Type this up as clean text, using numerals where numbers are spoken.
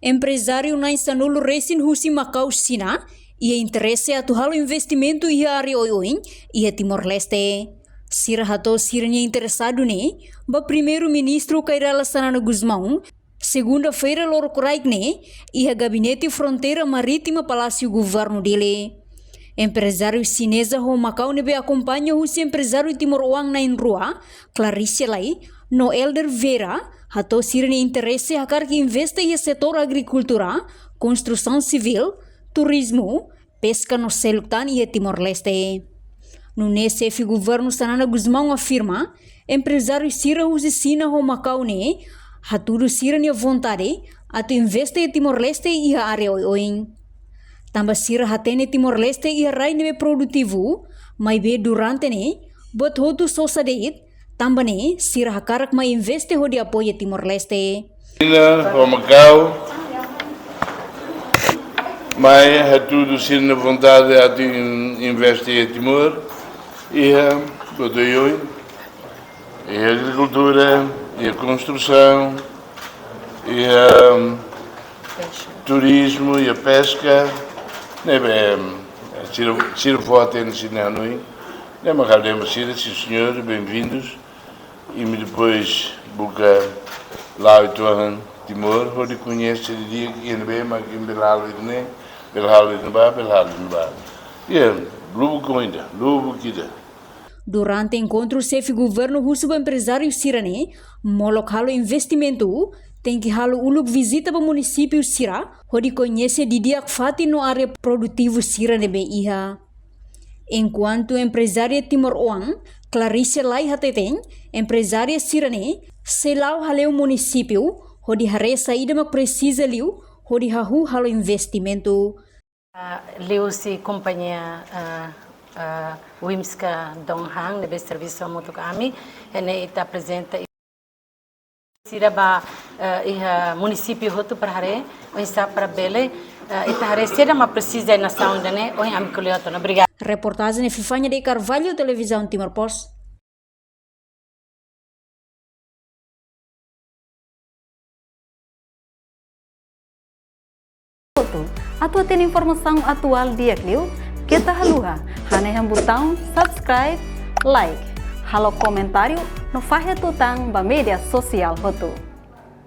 empresário na Insanulu Resin Husi Macau Sina, ia interesse atu halo investimento ia área oioin, ia Timor-Leste. Sira hato siranya interessado ne, ba primeiro-ministro Kairala Sanana Guzmão, segunda-feira loro koraik ne, ia gabinete fronteira marítima Palácio Governo dele. Empresário chinesa ho Macau nebe acompanha o empresário Timor-Oang na Inrua, Clarice Lai, no Elder Vera, hato siranya interesse hakar que investe ia setor agricultura, construção civil, turismo, pesca no Seluktan e Timor-Leste. No NCF Governo Sanana Guzmão afirma, empresário Sira Sina ho Macau ne, haturu siranya vontade, atu investe em Timor-Leste e a área oin. Tamba Sira hatene Timor-Leste e a rai nebe produtivo, mai be durante ne, bot hotu sosadeit, tamba ne, Sira hakarak mai investe ho de apoia Timor-Leste. Sina ho Macau, mai hatudu sirna vontade atu investe em Timor, e a agricultura, e a construção, e a turismo, e a pesca. Sira vote no Sinanui, nem me agarrei sim senhor, bem-vindos. E me depois busca lá o Tuan Timor, onde conhece de dia que ele vem, mas que me belalo de nem, belalo de bar. E lubu kida. Durante o encontro, o chefe governo russo empresário Sirane, molok halo investimento, tem que halo uluk visita para o município Sira, onde conhece de dia fati no área produtivo Sirane iha. Enquanto empresária Timor-Oang, Clarice Lai Hateten, empresária Sirane, selau haleu município, onde hare saída mak precisa liu, onde hahu halo investimento. Liu-se companhia Wimska Donghang, nebe serviço a moto kami, ene ita apresenta Siraba iha município hotu para hare, o insa para bele, ita hare sera ma precisa na saúde né, o amikulioto, obrigado. Reportagem de Fifanya de Carvalho, televisão Timor Post. Atau tem informação atual dia Clio, kita haluha, hane yang botão subscribe, like, halo comentário, no fahe tutang ba media sosial hotu.